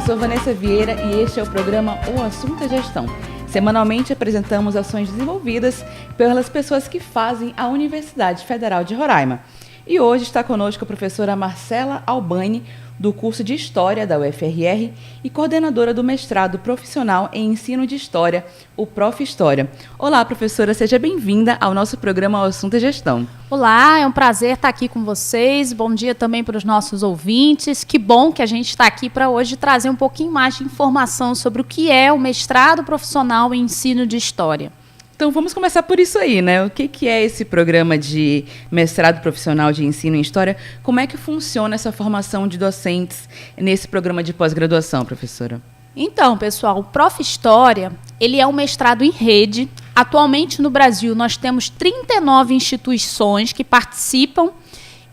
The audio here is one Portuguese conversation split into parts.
sou Vanessa Vieira e este é o programa O Assunto é Gestão. Semanalmente apresentamos ações desenvolvidas pelas pessoas que fazem a Universidade Federal de Roraima. E hoje está conosco a professora Marcela Albani, do curso de História da UFRR e coordenadora do mestrado profissional em ensino de História, o Prof. História. Olá, professora, seja bem-vinda ao nosso programa O Assunto é Gestão. Olá, é um prazer estar aqui com vocês. Bom dia também para os nossos ouvintes. Que bom que a gente está aqui para hoje trazer um pouquinho mais de informação sobre o que é o mestrado profissional em ensino de História. Então vamos começar por isso aí, né? O que é esse programa de mestrado profissional de ensino em História? Como é que funciona essa formação de docentes nesse programa de pós-graduação, professora? Então, pessoal, o Prof. História, ele é um mestrado em rede. Atualmente no Brasil nós temos 39 instituições que participam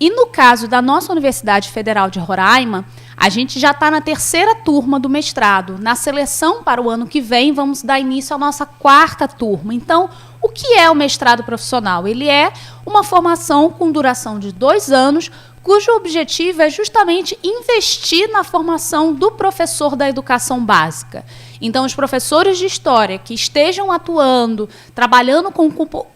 e no caso da nossa Universidade Federal de Roraima, a gente já está na terceira turma do mestrado. Na seleção para o ano que vem, vamos dar início à nossa quarta turma. Então, o que é o mestrado profissional? Ele é uma formação com duração de 2 anos, cujo objetivo é justamente investir na formação do professor da educação básica. Então, os professores de História que estejam atuando, trabalhando com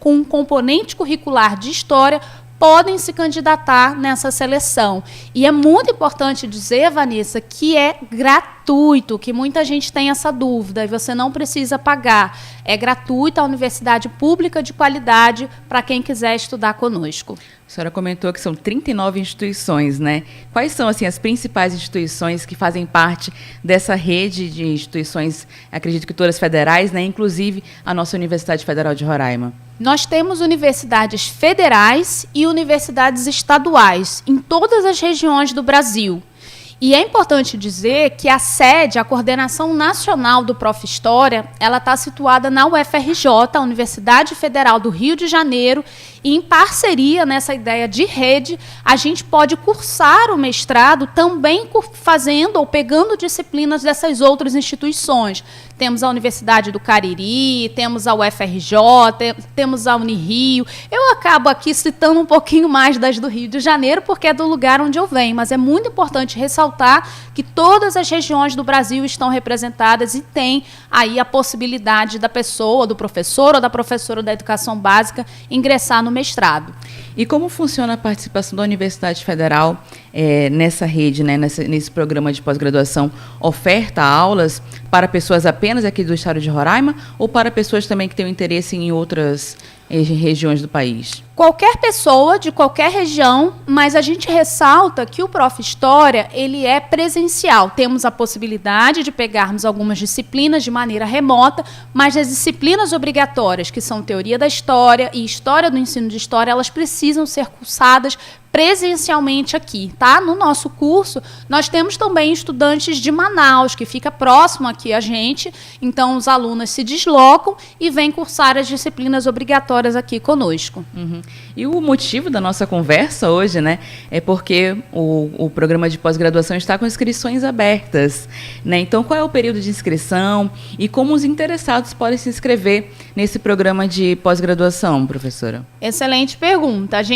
um componente curricular de História, podem se candidatar nessa seleção. E é muito importante dizer, Vanessa, que é gratuito, que muita gente tem essa dúvida, e você não precisa pagar. É gratuito, a universidade pública de qualidade para quem quiser estudar conosco. A senhora comentou que são 39 instituições, né? Quais são, assim, as principais instituições que fazem parte dessa rede de instituições, acredito que todas federais, né? Inclusive a nossa Universidade Federal de Roraima? Nós temos universidades federais e universidades estaduais em todas as regiões do Brasil. E é importante dizer que a sede, a coordenação nacional do Prof. História, ela está situada na UFRJ, a Universidade Federal do Rio de Janeiro, e em parceria nessa ideia de rede, a gente pode cursar o mestrado também fazendo ou pegando disciplinas dessas outras instituições. Temos a Universidade do Cariri, temos a UFRJ, temos a Unirio. Eu acabo aqui citando um pouquinho mais das do Rio de Janeiro, porque é do lugar onde eu venho, mas é muito importante ressaltar que todas as regiões do Brasil estão representadas e tem aí a possibilidade da pessoa, do professor ou da professora da educação básica ingressar no mestrado. E como funciona a participação da Universidade Federal nessa rede, né, nesse programa de pós-graduação? Oferta aulas para pessoas apenas aqui do estado de Roraima ou para pessoas também que tenham interesse em outras regiões do país? Qualquer pessoa de qualquer região, mas a gente ressalta que o Prof. História, ele é presencial. Temos a possibilidade de pegarmos algumas disciplinas de maneira remota, mas as disciplinas obrigatórias, que são Teoria da História e História do Ensino de História, elas precisam ser cursadas presencialmente aqui, tá? No nosso curso, nós temos também estudantes de Manaus, que fica próximo aqui a gente, então os alunos se deslocam e vêm cursar as disciplinas obrigatórias aqui conosco. Uhum. E o motivo da nossa conversa hoje, né, é porque o programa de pós-graduação está com inscrições abertas, né? Então, qual é o período de inscrição e como os interessados podem se inscrever nesse programa de pós-graduação, professora? Excelente pergunta. As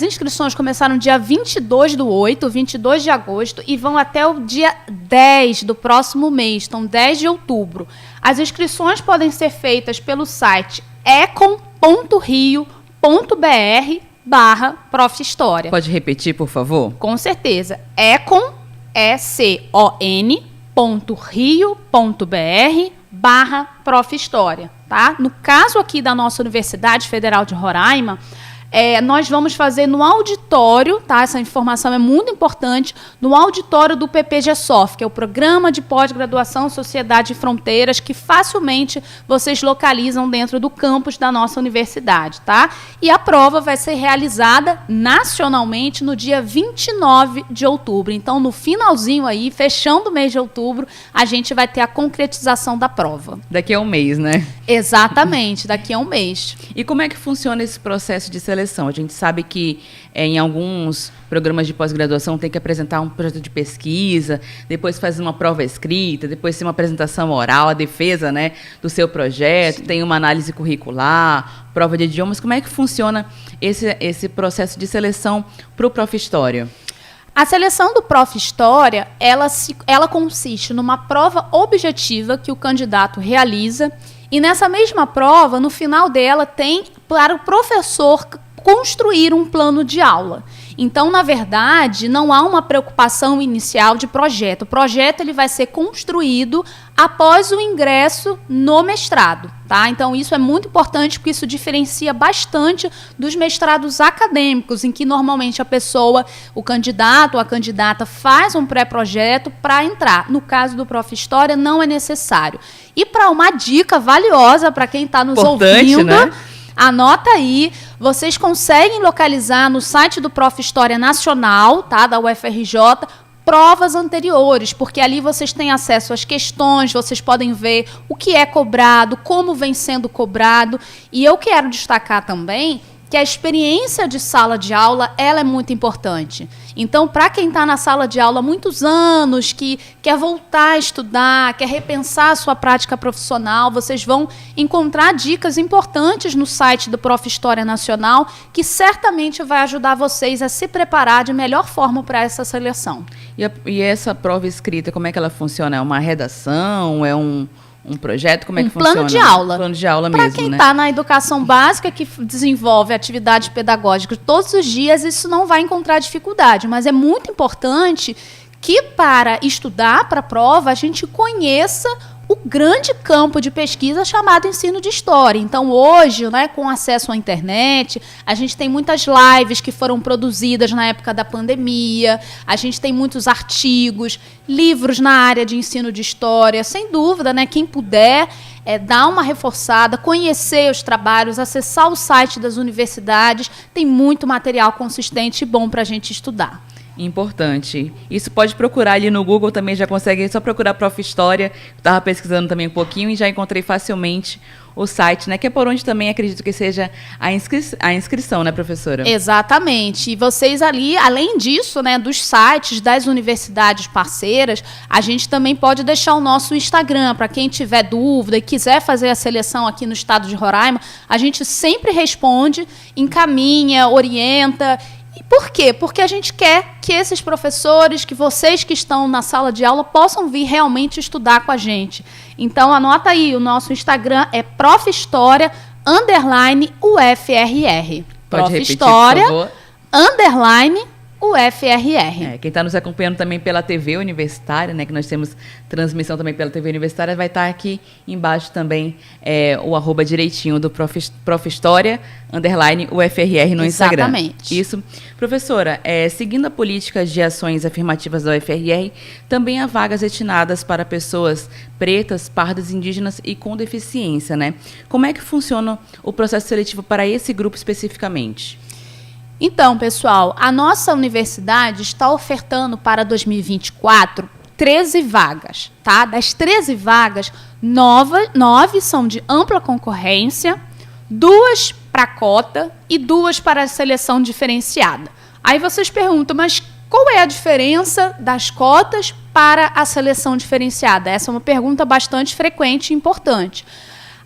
inscrições começaram dia 22/8, 22 de agosto, e vão até o dia 10 do próximo mês, então 10 de outubro. As inscrições podem ser feitas pelo site econ.rio.br/Prof. História. Pode repetir, por favor? Com certeza. econ.rio.br/Prof. História, tá? No caso aqui da nossa Universidade Federal de Roraima, nós vamos fazer no auditório, tá? Essa informação é muito importante, no auditório do PPG-SOF, que é o Programa de Pós-Graduação Sociedade e Fronteiras, que facilmente vocês localizam dentro do campus da nossa universidade, tá? E a prova vai ser realizada nacionalmente no dia 29 de outubro. Então, no finalzinho aí, fechando o mês de outubro, a gente vai ter a concretização da prova. Daqui a um mês, né? Exatamente, daqui a um mês. E como é que funciona esse processo de seleção? A gente sabe que em alguns programas de pós-graduação tem que apresentar um projeto de pesquisa, depois fazer uma prova escrita, depois ter uma apresentação oral, a defesa, né, do seu projeto. Sim. Tem uma análise curricular, prova de idiomas. Como é que funciona esse processo de seleção para o Prof. História? A seleção do Prof. História, ela consiste numa prova objetiva que o candidato realiza, e nessa mesma prova, no final dela, tem para o professor construir um plano de aula. Então, na verdade, não há uma preocupação inicial de projeto. O projeto ele vai ser construído após o ingresso no mestrado, tá? Então, isso é muito importante porque isso diferencia bastante dos mestrados acadêmicos, em que normalmente a pessoa, o candidato ou a candidata faz um pré-projeto para entrar. No caso do Prof. História, não é necessário. E para uma dica valiosa para quem está nos ouvindo, né? Anota aí, vocês conseguem localizar no site do Prof. História Nacional, tá, da UFRJ, provas anteriores, porque ali vocês têm acesso às questões, vocês podem ver o que é cobrado, como vem sendo cobrado. E eu quero destacar também que a experiência de sala de aula ela é muito importante. Então, para quem está na sala de aula há muitos anos, que quer voltar a estudar, quer repensar a sua prática profissional, vocês vão encontrar dicas importantes no site do Prof. História Nacional, que certamente vai ajudar vocês a se preparar de melhor forma para essa seleção. E essa prova escrita, como é que ela funciona? É uma redação? É um projeto? Como é que funciona? Plano de aula. Plano de aula mesmo, né? Para quem está na educação básica, que desenvolve atividade pedagógica todos os dias, isso não vai encontrar dificuldade. Mas é muito importante que, para estudar para a prova, a gente conheça o grande campo de pesquisa chamado ensino de história. Então, hoje, né, com acesso à internet, a gente tem muitas lives que foram produzidas na época da pandemia, a gente tem muitos artigos, livros na área de ensino de história. Sem dúvida, né, quem puder dar uma reforçada, conhecer os trabalhos, acessar o site das universidades, tem muito material consistente e bom para a gente estudar. Importante. Isso pode procurar ali no Google também, já consegue, só procurar Prof. História. Estava pesquisando também um pouquinho e já encontrei facilmente o site, né? Que é por onde também acredito que seja a inscrição, né, professora? Exatamente. E vocês ali, além disso, né, dos sites das universidades parceiras, a gente também pode deixar o nosso Instagram para quem tiver dúvida e quiser fazer a seleção aqui no estado de Roraima. A gente sempre responde, encaminha, orienta. E por quê? Porque a gente quer que esses professores, que vocês que estão na sala de aula, possam vir realmente estudar com a gente. Então, anota aí, o nosso Instagram é profhistoria_UFRR. Pode repetir, por favor. _UFRR. Quem está nos acompanhando também pela TV Universitária, né, que nós temos transmissão também pela TV Universitária, vai estar aqui embaixo também o arroba direitinho do Prof. História _UFRR no Instagram. Exatamente. Isso. Professora, seguindo a política de ações afirmativas da UFRR, também há vagas destinadas para pessoas pretas, pardas, indígenas e com deficiência, né? Como é que funciona o processo seletivo para esse grupo especificamente? Então, pessoal, a nossa universidade está ofertando para 2024 13 vagas, tá? Das 13 vagas, 9 são de ampla concorrência, 2 para cota e 2 para a seleção diferenciada. Aí vocês perguntam, mas qual é a diferença das cotas para a seleção diferenciada? Essa é uma pergunta bastante frequente e importante.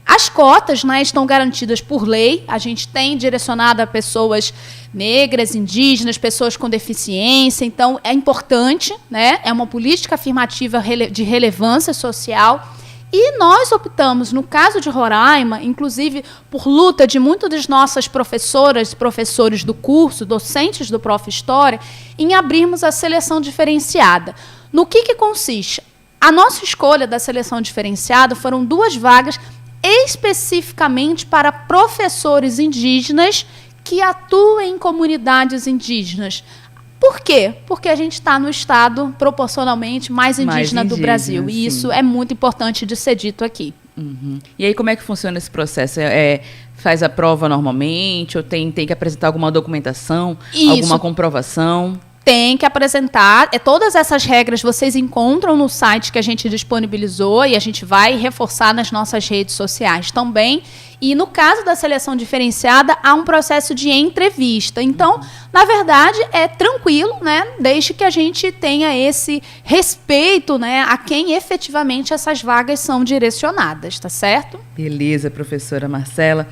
As cotas, né, estão garantidas por lei, a gente tem direcionado a pessoas negras, indígenas, pessoas com deficiência, então é importante, né, é uma política afirmativa de relevância social. E nós optamos, no caso de Roraima, inclusive por luta de muitas das nossas professoras e professores do curso, docentes do Prof. História, em abrirmos a seleção diferenciada. No que consiste? A nossa escolha da seleção diferenciada foram 2 vagas especificamente para professores indígenas que atuam em comunidades indígenas. Por quê? Porque a gente está no estado proporcionalmente mais indígena do Brasil. Sim. E isso é muito importante de ser dito aqui. Uhum. E aí, como é que funciona esse processo? Faz a prova normalmente ou tem que apresentar alguma documentação, alguma comprovação? Tem que apresentar, todas essas regras vocês encontram no site que a gente disponibilizou e a gente vai reforçar nas nossas redes sociais também. E no caso da seleção diferenciada, há um processo de entrevista. Então, na verdade, é tranquilo, né? Desde que a gente tenha esse respeito, né, a quem efetivamente essas vagas são direcionadas, tá certo? Beleza, professora Marcela.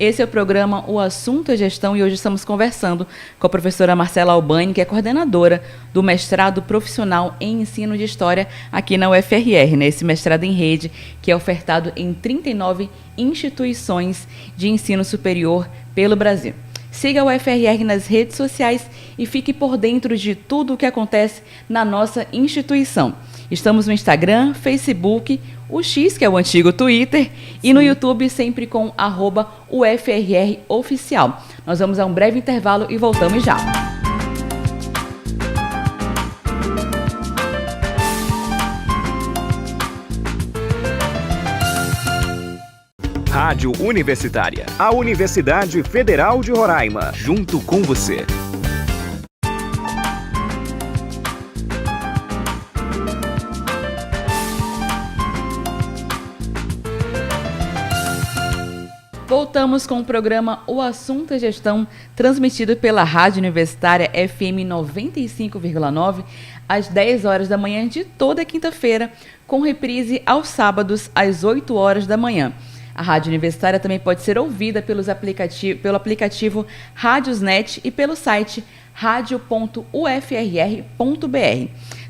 Esse é o programa O Assunto é Gestão e hoje estamos conversando com a professora Marcela Albani, que é coordenadora do mestrado profissional em ensino de história aqui na UFRR, né? Esse mestrado em rede que é ofertado em 39 instituições de ensino superior pelo Brasil. Siga a UFRR nas redes sociais e fique por dentro de tudo o que acontece na nossa instituição. Estamos no Instagram, Facebook, o X, que é o antigo Twitter, e no YouTube sempre com @UFRROficial. Nós vamos a um breve intervalo e voltamos já. Rádio Universitária, a Universidade Federal de Roraima, junto com você. Voltamos com o programa O Assunto é Gestão, transmitido pela Rádio Universitária FM 95,9, às 10 horas da manhã de toda quinta-feira, com reprise aos sábados, às 8 horas da manhã. A Rádio Universitária também pode ser ouvida pelo aplicativo Rádiosnet e pelo site radio.ufrr.br.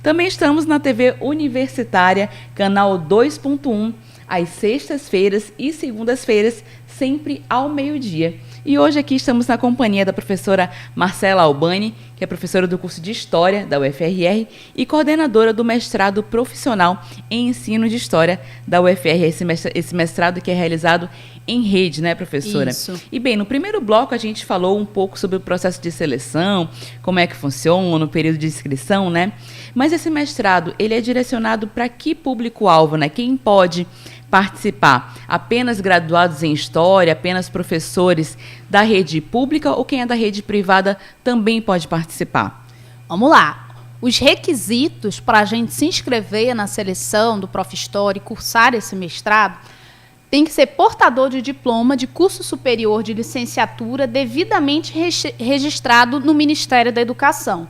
Também estamos na TV Universitária, canal 2.1, às sextas-feiras e segundas-feiras, sempre ao meio-dia. E hoje aqui estamos na companhia da professora Marcela Albani, que é professora do curso de História da UFRR e coordenadora do mestrado profissional em ensino de História da UFRR, esse mestrado que é realizado em rede, né, professora? Isso. E bem, no primeiro bloco a gente falou um pouco sobre o processo de seleção, como é que funciona, o período de inscrição, né? Mas esse mestrado, ele é direcionado para que público-alvo, né? Quem pode participar? Apenas graduados em História, apenas professores da rede pública ou quem é da rede privada também pode participar? Vamos lá. Os requisitos para a gente se inscrever na seleção do Prof. História e cursar esse mestrado tem que ser portador de diploma de curso superior de licenciatura devidamente registrado no Ministério da Educação.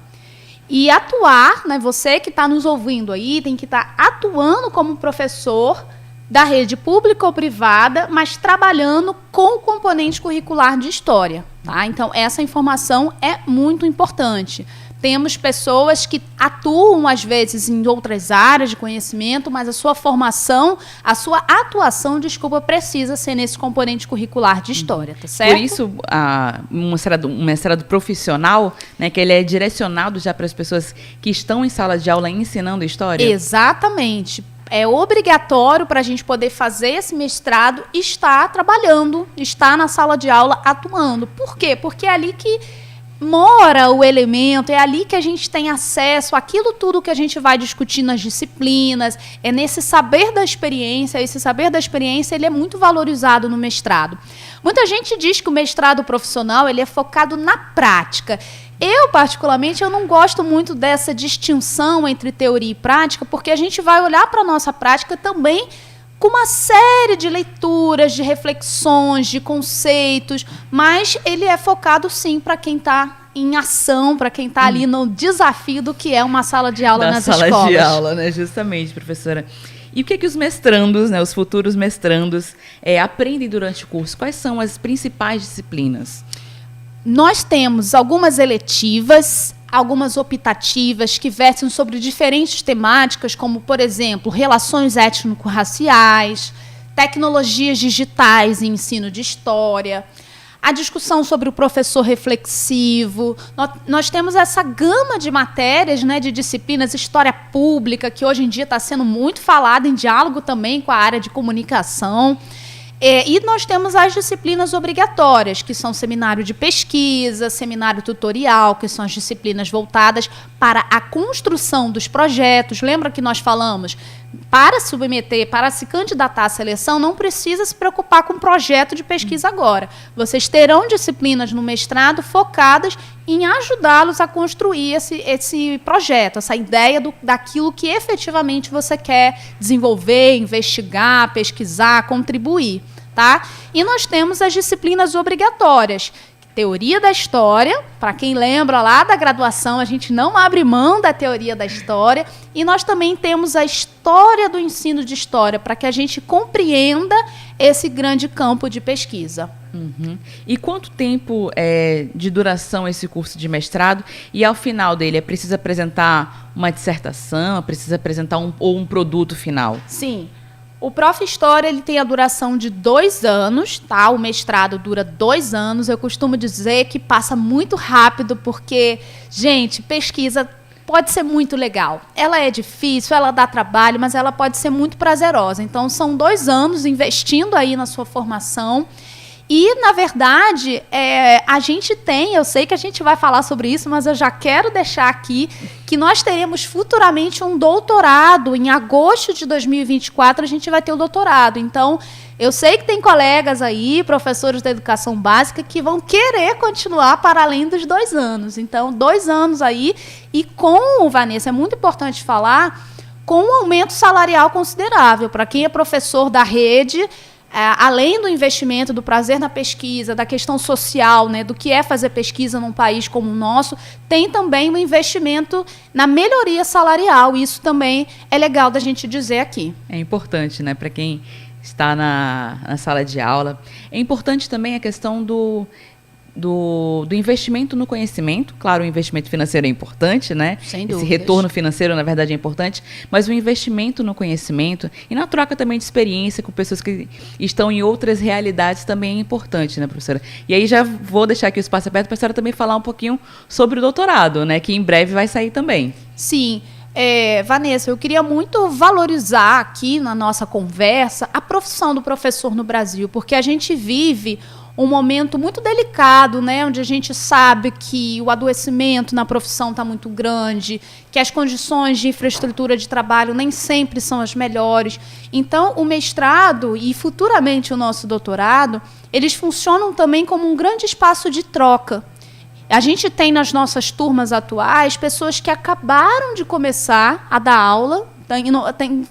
E atuar, né, você que está nos ouvindo aí, tem que estar atuando como professor da rede pública ou privada, mas trabalhando com o componente curricular de História. Tá? Então, essa informação é muito importante. Temos pessoas que atuam, às vezes, em outras áreas de conhecimento, mas a sua formação, a sua atuação, precisa ser nesse componente curricular de História, tá certo? Por isso, um mestrado profissional, né, que ele é direcionado já para as pessoas que estão em sala de aula ensinando História? Exatamente. É obrigatório para a gente poder fazer esse mestrado estar trabalhando, estar na sala de aula atuando. Por quê? Porque é ali que mora o elemento, é ali que a gente tem acesso àquilo tudo que a gente vai discutir nas disciplinas, é nesse saber da experiência. Esse saber da experiência ele é muito valorizado no mestrado. Muita gente diz que o mestrado profissional ele é focado na prática. Eu, particularmente, eu não gosto muito dessa distinção entre teoria e prática, porque a gente vai olhar para a nossa prática também com uma série de leituras, de reflexões, de conceitos, mas ele é focado, sim, para quem está em ação, para quem está ali no desafio do que é uma sala de aula nas escolas. Sala de aula, né? Justamente, professora. E o que os mestrandos, né, os futuros mestrandos, aprendem durante o curso? Quais são as principais disciplinas? Nós temos algumas eletivas, algumas optativas que versam sobre diferentes temáticas, como, por exemplo, relações étnico-raciais, tecnologias digitais em ensino de História, a discussão sobre o professor reflexivo. Nós temos essa gama de matérias, né, de disciplinas, História Pública, que hoje em dia está sendo muito falada em diálogo também com a área de comunicação. E nós temos as disciplinas obrigatórias, que são seminário de pesquisa, seminário tutorial, que são as disciplinas voltadas para a construção dos projetos. Lembra que nós falamos? Para submeter, para se candidatar à seleção, não precisa se preocupar com projeto de pesquisa agora. Vocês terão disciplinas no mestrado focadas em ajudá-los a construir esse projeto, essa ideia daquilo que efetivamente você quer desenvolver, investigar, pesquisar, contribuir. Tá? E nós temos as disciplinas obrigatórias, teoria da história, para quem lembra lá da graduação, a gente não abre mão da teoria da história, e nós também temos a história do ensino de história, para que a gente compreenda esse grande campo de pesquisa. Uhum. E quanto tempo de duração esse curso de mestrado? E ao final dele, é preciso apresentar uma dissertação, é preciso apresentar um produto final? Sim. O Prof. História ele tem a duração de 2 anos, tá? O mestrado dura 2 anos. Eu costumo dizer que passa muito rápido, porque, gente, pesquisa pode ser muito legal. Ela é difícil, ela dá trabalho, mas ela pode ser muito prazerosa. Então, são 2 anos investindo aí na sua formação. E, na verdade, a gente tem, eu sei que a gente vai falar sobre isso, mas eu já quero deixar aqui que nós teremos futuramente um doutorado. Em agosto de 2024, a gente vai ter o doutorado. Então, eu sei que tem colegas aí, professores da educação básica, que vão querer continuar para além dos 2 anos. Então, 2 anos aí. E com, Vanessa, é muito importante falar, com um aumento salarial considerável. Para quem é professor da rede, além do investimento, do prazer na pesquisa, da questão social, né, do que é fazer pesquisa num país como o nosso, tem também um investimento na melhoria salarial. Isso também é legal da gente dizer aqui. É importante, né, para quem está na sala de aula. É importante também a questão do investimento no conhecimento. Claro, o investimento financeiro é importante, né? Sem dúvidas. Esse retorno financeiro, na verdade, é importante, mas o investimento no conhecimento e na troca também de experiência com pessoas que estão em outras realidades também é importante, né, professora? E aí já vou deixar aqui o espaço aberto para a senhora também falar um pouquinho sobre o doutorado, né, que em breve vai sair também. Sim. Vanessa, eu queria muito valorizar aqui na nossa conversa a profissão do professor no Brasil, porque a gente vive um momento muito delicado, né, onde a gente sabe que o adoecimento na profissão está muito grande, que as condições de infraestrutura de trabalho nem sempre são as melhores. Então, o mestrado e futuramente o nosso doutorado, eles funcionam também como um grande espaço de troca. A gente tem nas nossas turmas atuais pessoas que acabaram de começar a dar aula,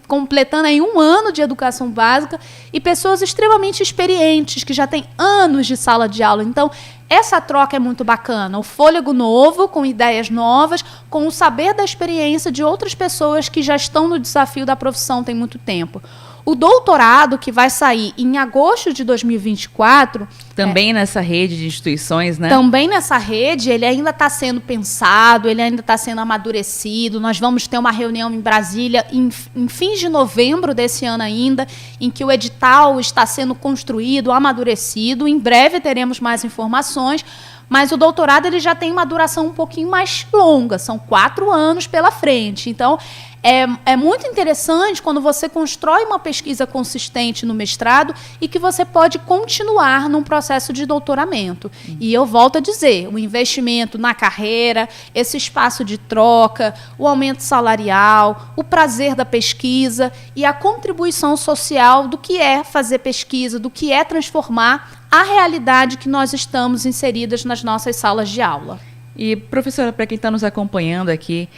completando aí 1 ano de educação básica, e pessoas extremamente experientes, que já têm anos de sala de aula. Então, essa troca é muito bacana. O fôlego novo, com ideias novas, com o saber da experiência de outras pessoas que já estão no desafio da profissão tem muito tempo. O doutorado, que vai sair em agosto de 2024... Também nessa rede de instituições, né? Também nessa rede, ele ainda está sendo pensado, ele ainda está sendo amadurecido. Nós vamos ter uma reunião em Brasília em fins de novembro desse ano ainda, em que o edital está sendo construído, amadurecido. Em breve teremos mais informações, mas o doutorado ele já tem uma duração um pouquinho mais longa, são 4 anos pela frente. Então, é muito interessante quando você constrói uma pesquisa consistente no mestrado e que você pode continuar num processo de doutoramento. E eu volto a dizer, o investimento na carreira, esse espaço de troca, o aumento salarial, o prazer da pesquisa e a contribuição social do que é fazer pesquisa, do que é transformar a realidade que nós estamos inseridas nas nossas salas de aula. E, professora, para quem está nos acompanhando aqui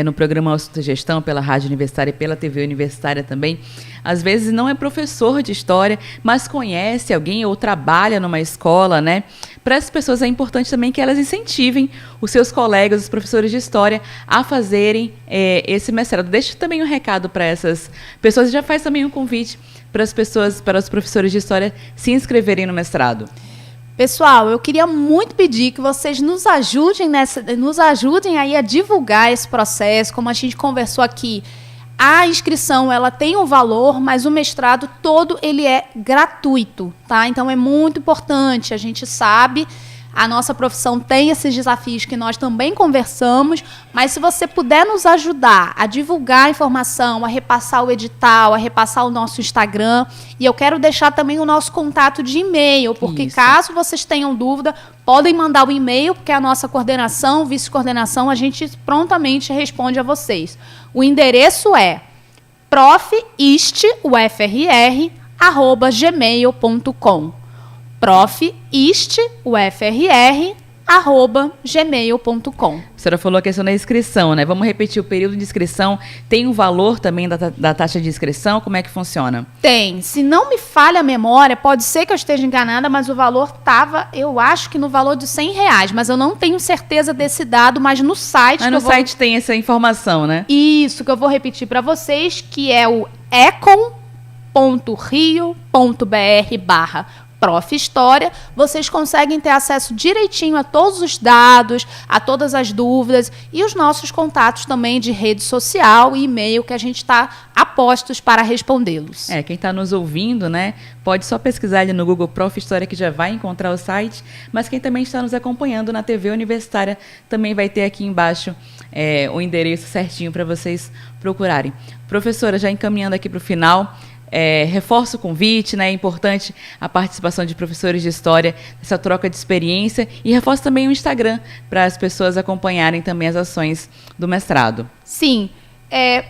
no programa Autogestão, pela Rádio Universitária e pela TV Universitária também, às vezes não é professor de história, mas conhece alguém ou trabalha numa escola, né? Para essas pessoas é importante também que elas incentivem os seus colegas, os professores de história, a fazerem esse mestrado. Deixa também um recado para essas pessoas e já faz também um convite para as pessoas, para os professores de história se inscreverem no mestrado. Pessoal, eu queria muito pedir que vocês nos ajudem aí a divulgar esse processo, como a gente conversou aqui. A inscrição, ela tem um valor, mas o mestrado todo ele é gratuito, tá? Então é muito importante, a gente sabe, a nossa profissão tem esses desafios que nós também conversamos, mas se você puder nos ajudar a divulgar a informação, a repassar o edital, a repassar o nosso Instagram, e eu quero deixar também o nosso contato de e-mail, porque Isso. Caso vocês tenham dúvida, podem mandar o e-mail, porque a nossa coordenação, vice-coordenação, a gente prontamente responde a vocês. O endereço é profistufr@gmail.com. profistufr@gmail.com. gmail.com. A senhora falou a questão da inscrição, né? Vamos repetir o período de inscrição. Tem um valor também da taxa de inscrição? Como é que funciona? Tem. Se não me falha a memória, pode ser que eu esteja enganada, mas o valor estava, eu acho que no valor de R$100, mas eu não tenho certeza desse dado, mas no site... Mas no site tem essa informação, né? Isso, que eu vou repetir para vocês, que é o econ.rio.br/Prof.História. Vocês conseguem ter acesso direitinho a todos os dados, a todas as dúvidas e os nossos contatos também de rede social e e-mail que a gente está a postos para respondê-los. Quem está nos ouvindo, né, pode só pesquisar ali no Google Prof. História que já vai encontrar o site, mas quem também está nos acompanhando na TV Universitária também vai ter aqui embaixo o endereço certinho para vocês procurarem. Professora, já encaminhando aqui para o final, reforço o convite, né? É importante a participação de professores de história, essa troca de experiência, e reforço também o Instagram para as pessoas acompanharem também as ações do mestrado. Sim,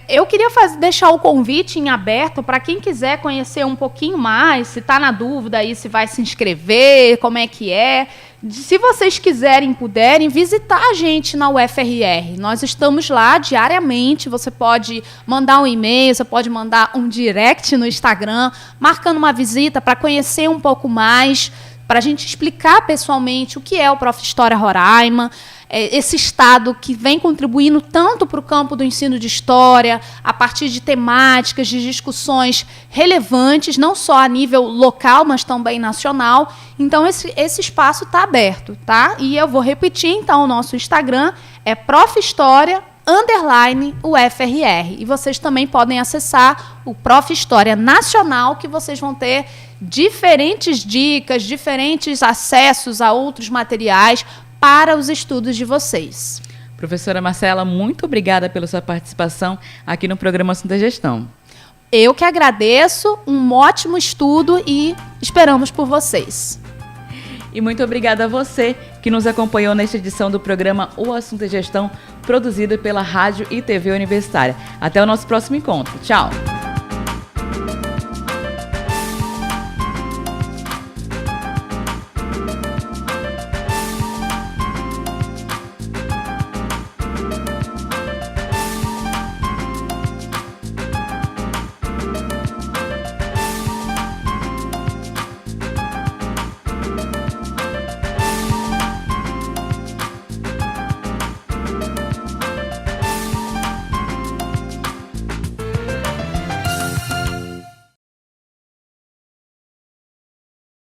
eu queria deixar o convite em aberto para quem quiser conhecer um pouquinho mais, se está na dúvida aí se vai se inscrever, como é que é. Se vocês quiserem, puderem, visitar a gente na UFRR. Nós estamos lá diariamente. Você pode mandar um e-mail, você pode mandar um direct no Instagram, marcando uma visita para conhecer um pouco mais, para a gente explicar pessoalmente o que é o Prof. História Roraima, esse estado que vem contribuindo tanto para o campo do ensino de história, a partir de temáticas, de discussões relevantes, não só a nível local, mas também nacional. Então, esse espaço está aberto, tá? E eu vou repetir, então, o nosso Instagram é profhistoria_UFRR. E vocês também podem acessar o Prof. História Nacional, que vocês vão ter diferentes dicas, diferentes acessos a outros materiais para os estudos de vocês. Professora Marcela, muito obrigada pela sua participação aqui no programa Assunto da Gestão. Eu que agradeço, um ótimo estudo e esperamos por vocês. E muito obrigada a você que nos acompanhou nesta edição do programa O Assunto é Gestão, produzido pela Rádio e TV Universitária. Até o nosso próximo encontro. Tchau!